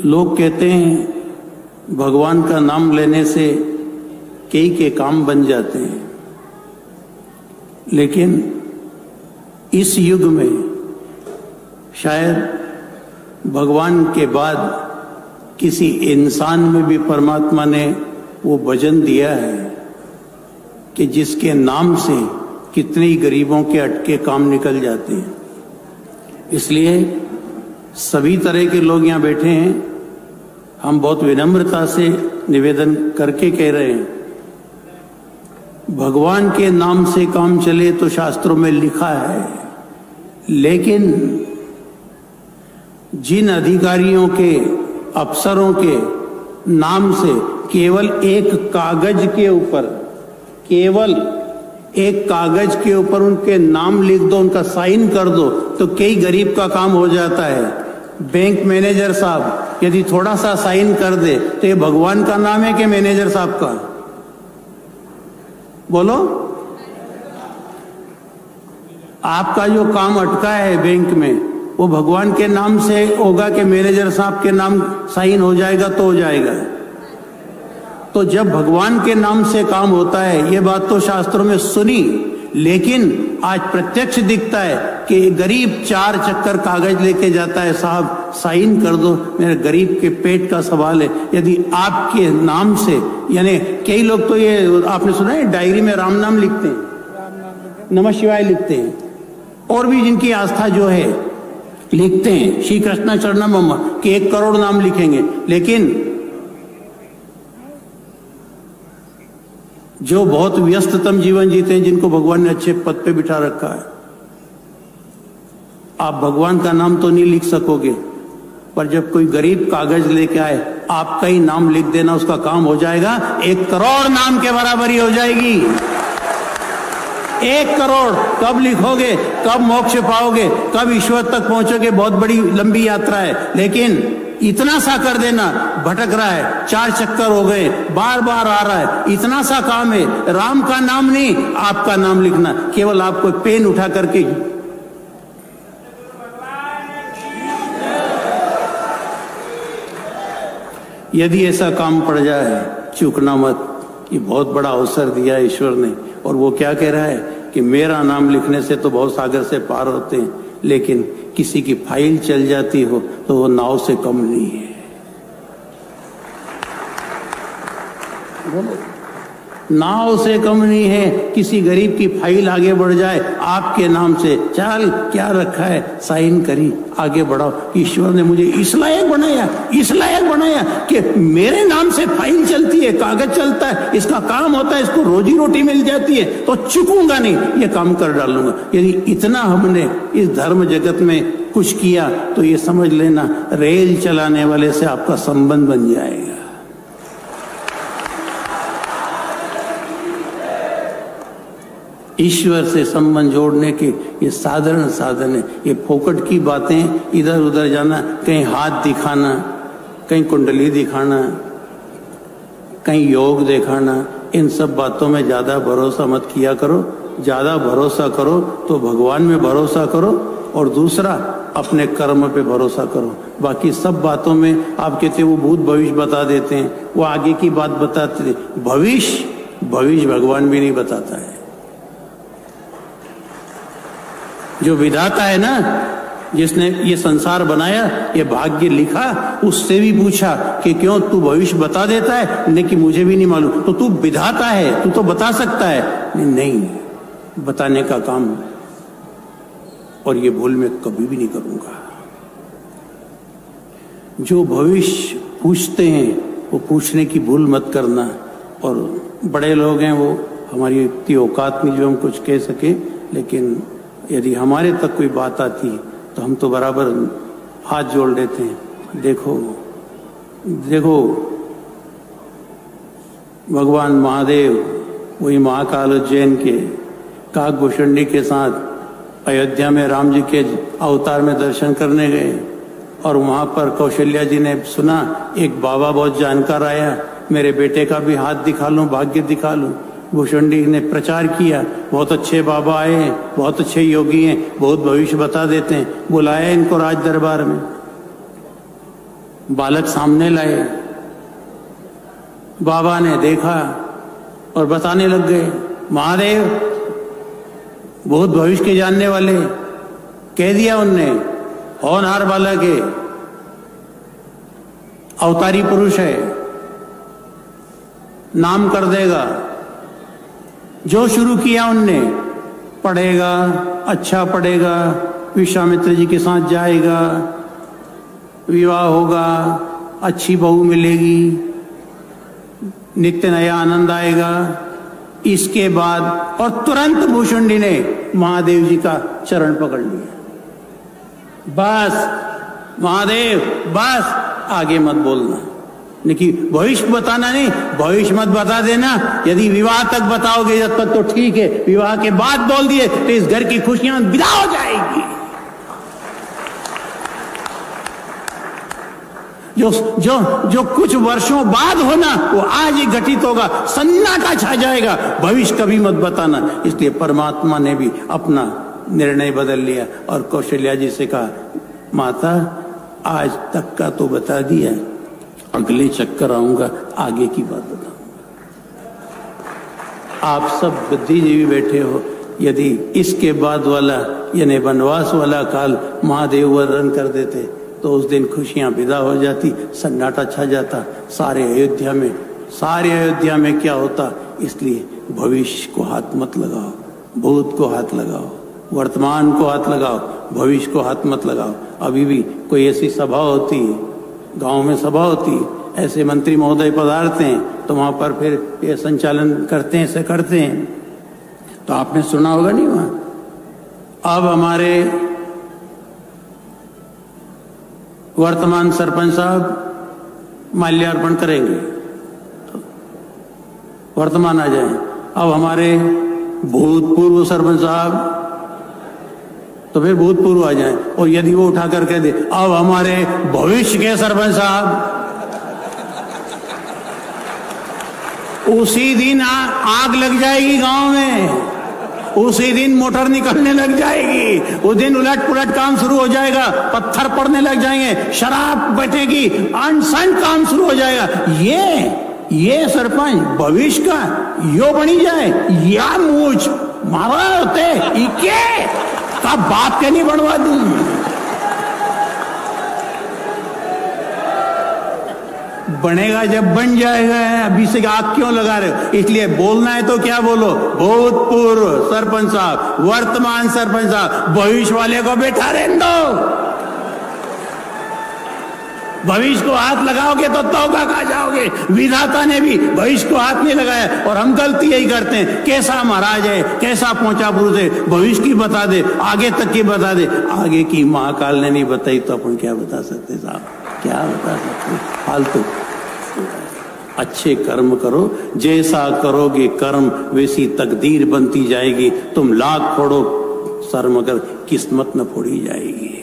लोग कहते हैं भगवान का नाम लेने से कई के काम बन जाते हैं, लेकिन इस युग में शायद भगवान के बाद किसी इंसान में भी परमात्मा ने वो वजन दिया है कि जिसके नाम से कितने ही गरीबों के अटके काम निकल जाते हैं। इसलिए सभी तरह के लोग यहाँ बैठे हैं, हम बहुत विनम्रता से निवेदन करके कह रहे हैं, भगवान के नाम से काम चले तो शास्त्रों में लिखा है, लेकिन जिन अधिकारियों के, अफसरों के नाम से केवल एक कागज के ऊपर, केवल एक कागज के ऊपर उनके नाम लिख दो, उनका साइन कर दो, तो कई गरीब का काम हो जाता है। बैंक मैनेजर साहब यदि थोड़ा सा साइन कर दे तो ये भगवान का नाम है कि मैनेजर साहब का? बोलो। आपका जो काम अटका है बैंक में वो भगवान के नाम से होगा कि मैनेजर साहब के नाम साइन हो जाएगा तो हो जाएगा? तो जब भगवान के नाम से काम होता है, ये बात तो शास्त्रों में सुनी, लेकिन आज प्रत्यक्ष दिखता है कि गरीब 4 चक्कर कागज लेके जाता है, साहब साइन कर दो, मेरे गरीब के पेट का सवाल है। यदि आपके नाम से, यानी कई लोग तो ये आपने सुना है डायरी में राम नाम लिखते हैं, नमः शिवाय लिखते हैं, और भी जिनकी आस्था जो है लिखते हैं श्री कृष्ण चरणम के 1 करोड़ नाम लिखेंगे, लेकिन जो बहुत व्यस्ततम जीवन जीते हैं, जिनको भगवान ने अच्छे पद पे बिठा रखा है, आप भगवान का नाम तो नहीं लिख सकोगे, पर जब कोई गरीब कागज लेके आए, आपका ही नाम लिख देना, उसका काम हो जाएगा। 1 करोड़ नाम के बराबरी हो जाएगी। 1 करोड़ कब लिखोगे, कब मोक्ष पाओगे, कब ईश्वर तक पहुंचोगे, बहुत बड़ी लंबी यात्रा है। लेकिन इतना सा कर देना, भटक रहा है, 4 चक्कर हो गए, बार बार आ रहा है, इतना सा काम है, राम का नाम नहीं, आपका नाम लिखना, केवल आपको पेन उठा करके। यदि ऐसा काम पड़ जाए, चूकना मत, ये बहुत बड़ा अवसर दिया है ईश्वर ने। और वो क्या कह रहा है कि मेरा नाम लिखने से तो बहुत सागर से पार होते हैं, लेकिन किसी की फाइल चल जाती हो तो वो नाव से कम नहीं है। बोलो, नाव से कम नहीं है। किसी गरीब की फाइल आगे बढ़ जाए आपके नाम से, चल क्या रखा है, साइन करी, आगे बढ़ाओ। ईश्वर ने मुझे इस लायक बनाया कि मेरे नाम से फाइल चलती है, कागज चलता है, इसका काम होता है, इसको रोजी रोटी मिल जाती है, तो चुकूंगा नहीं, ये काम कर डालूंगा। यदि इतना हमने इस धर्म जगत में कुछ किया तो ये समझ लेना, रेल चलाने वाले से आपका संबंध बन जाएगा। ईश्वर से संबंध जोड़ने के ये साधारण साधन है। ये फोकट की बातें, इधर उधर जाना, कहीं हाथ दिखाना, कहीं कुंडली दिखाना, कहीं योग दिखाना, इन सब बातों में ज्यादा भरोसा मत किया करो। ज्यादा भरोसा करो तो भगवान में भरोसा करो, और दूसरा अपने कर्म पे भरोसा करो। बाकी सब बातों में आप कहते वो भूत भविष्य बता देते हैं, वो आगे की बात बताते, भविष्य भगवान भी नहीं बताता है। जो विधाता है ना, जिसने ये संसार बनाया, ये भाग्य लिखा, उससे भी पूछा कि क्यों तू भविष्य बता देता है, नहीं कि मुझे भी नहीं मालूम, तो तू विधाता है, तू तो बता सकता है। नहीं, बताने का काम, और ये भूल मैं कभी भी नहीं करूंगा। जो भविष्य पूछते हैं वो पूछने की भूल मत करना। और बड़े लोग हैं, वो हमारी इतनी औकात नहीं जो हम कुछ कह सके, लेकिन यदि हमारे तक कोई बात आती है तो हम तो बराबर हाथ जोड़ लेते हैं। देखो भगवान महादेव, वही महाकाल उज्जैन के काकभूषणी के साथ अयोध्या में राम जी के अवतार में दर्शन करने गए, और वहां पर कौशल्या जी ने सुना एक बाबा बहुत जानकार आया, मेरे बेटे का भी हाथ दिखा लूं, भाग्य दिखा लूं। भूषणी ने प्रचार किया, बहुत अच्छे बाबा आए हैं, बहुत अच्छे योगी हैं, बहुत भविष्य बता देते हैं। बुलाया इनको राज दरबार में। बालक सामने लाए। बाबा ने देखा और बताने लग गए, महादेव बहुत भविष्य के जानने वाले, कह दिया उनने, होनहार बालक है, अवतारी पुरुष है, नाम कर देगा। जो शुरू किया उनने, पढ़ेगा, अच्छा पढ़ेगा, विश्वामित्र जी के साथ जाएगा, विवाह होगा, अच्छी बहू मिलेगी, नित्य नया आनंद आएगा। इसके बाद और तुरंत भूषुंडी ने महादेव जी का चरण पकड़ लिया। बस महादेव, बस आगे मत बोलना, लेकिन भविष्य बताना नहीं, भविष्य मत बता देना। यदि विवाह तक बताओगे जब तक तो ठीक है, विवाह के बाद बोल दिए तो इस घर की खुशियां विदा हो जाएगी। जो कुछ वर्षों बाद होना वो आज ही घटित होगा, सन्नाटा छा जाएगा। भविष्य कभी मत बताना। इसलिए परमात्मा ने भी अपना निर्णय बदल लिया और कौशल्या जी से कहा, माता आज तक का तो बता दिया, अगले चक्कर आऊंगा, आगे की बात बताऊंगा। आप सब बुद्धिजीवी बैठे हो, यदि इसके बाद वाला यानी वनवास वाला काल महादेव वर्णन कर देते तो उस दिन खुशियां विदा हो जाती, सन्नाटा छा जाता सारे अयोध्या में क्या होता। इसलिए भविष्य को हाथ मत लगाओ, भूत को हाथ लगाओ, वर्तमान को हाथ लगाओ, भविष्य को हाथ मत लगाओ। अभी भी कोई ऐसी सभा होती है, गांव में सभा होती है, ऐसे मंत्री महोदय पधारते हैं तो वहां पर फिर ये संचालन करते हैं, ऐसे करते हैं। तो आपने सुना होगा नहीं वहां, अब हमारे वर्तमान सरपंच साहब माल्यार्पण करेंगे, तो वर्तमान आ जाए। अब हमारे भूतपूर्व सरपंच साहब, तो फिर भूतपूर्व आ जाए। और यदि वो उठा कर कह दे अब हमारे भविष्य के सरपंच साहब, उसी दिन आग लग जाएगी गांव में, उसी दिन मोटर निकलने लग जाएगी, उस दिन उलट पुलट काम शुरू हो जाएगा, पत्थर पड़ने लग जाएंगे, शराब बैठेगी, अनसन काम शुरू हो जाएगा। ये सरपंच भविष्य का यो बनी जाए या मूछ मारा होते इके का बाप के नहीं बढ़वा दूं। बनेगा जब बन जाएगा, अभी से आग क्यों लगा रहे हो? इसलिए बोलना है तो क्या बोलो, भूतपूर्व सरपंच साहब, वर्तमान सरपंच साहब, भविष्य वाले को बैठा रहने दो। भविष्य को हाथ लगाओगे तो तौबा खा जाओगे। विधाता ने भी भविष्य को हाथ नहीं लगाया और हम गलती यही करते हैं। कैसा महाराज है, कैसा पहुंचा पुरुष है, भविष्य की बता दे, आगे तक की बता दे। आगे की महाकाल ने नहीं बताई तो अपन क्या बता सकते साहब, क्या बता सकते? फालतू। अच्छे कर्म करो, जैसा करोगे कर्म वैसी तकदीर बनती जाएगी। तुम लाख फोड़ो सर मगर किस्मत न फोड़ी जाएगी।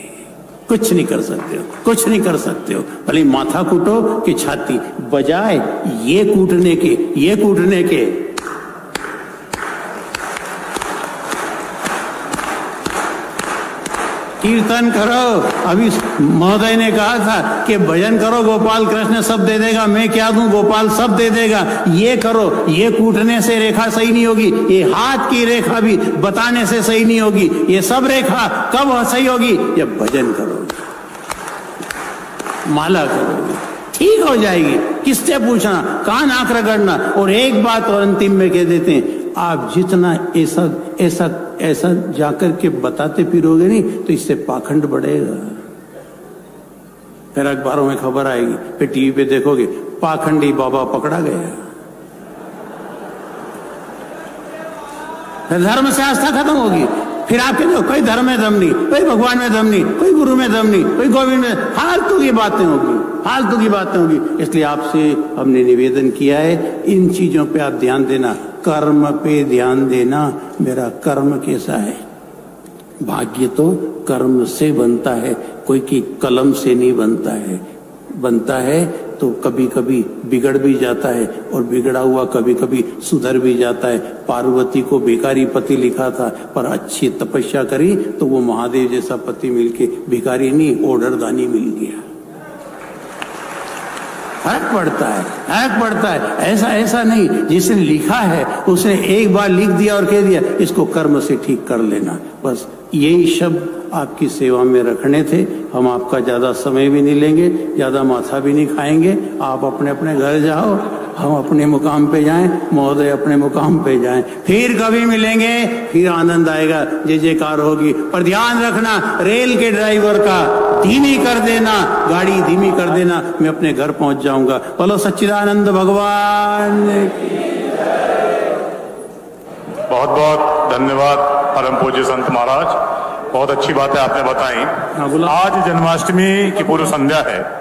कुछ नहीं कर सकते हो, कुछ नहीं कर सकते हो। भले माथा कूटो कि छाती, बजाय ये कूटने के कीर्तन करो। अभी महोदय ने कहा था कि भजन करो, गोपाल कृष्ण सब दे देगा, मैं क्या दूं, गोपाल सब दे देगा। ये करो, ये कूटने से रेखा सही नहीं होगी, ये हाथ की रेखा भी बताने से सही नहीं होगी। ये सब रेखा कब सही होगी, जब भजन करोगे, माला करोगे, ठीक हो जाएगी। किससे पूछना, कान आंख रगड़ना। और एक बात और अंतिम में कह देते हैं, आप जितना ऐसा जाकर के बताते फिरोगे नहीं तो इससे पाखंड बढ़ेगा। फिर अखबारों में खबर आएगी, फिर टीवी पे देखोगे पाखंडी बाबा पकड़ा गया। फिर धर्म से आस्था खत्म होगी। फिर आप कहते हो कोई धर्म में दम नहीं, कोई भगवान में दम नहीं, कोई गुरु में दम नहीं, कोई गोविंद में, फालतू की बातें होगी, फालतू की बातें होगी। इसलिए आपसे हमने निवेदन किया है, इन चीजों पे आप ध्यान देना, कर्म पे ध्यान देना। मेरा कर्म कैसा है? भाग्य तो कर्म से बनता है, कोई की कलम से नहीं बनता है। बनता है तो कभी कभी बिगड़ भी जाता है और बिगड़ा हुआ कभी कभी सुधर भी जाता है। पार्वती को भिखारी पति लिखा था, पर अच्छी तपस्या करी तो वो महादेव जैसा पति मिलके भिखारी नहीं, ऑर्डर दानी मिल गया। फर्क पड़ता है। ऐसा नहीं, जिसने लिखा है उसने एक बार लिख दिया और कह दिया इसको कर्म से ठीक कर लेना, बस यही शब्द आपकी सेवा में रखने थे। हम आपका ज्यादा समय भी नहीं लेंगे, ज्यादा माथा भी नहीं खाएंगे। आप अपने अपने घर जाओ, हम अपने मुकाम पे जाएं, महोदय अपने मुकाम पे जाएं। फिर कभी मिलेंगे, फिर आनंद आएगा, जय जयकार होगी। पर ध्यान रखना, रेल के ड्राइवर का धीमी कर देना, गाड़ी धीमी कर देना, मैं अपने घर पहुंच जाऊंगा। बोलो सच्चिदानंद भगवान। बहुत बहुत धन्यवाद परम पूज्य संत महाराज, बहुत अच्छी बातें आपने बताई। आज जन्माष्टमी की पूर्व संध्या है।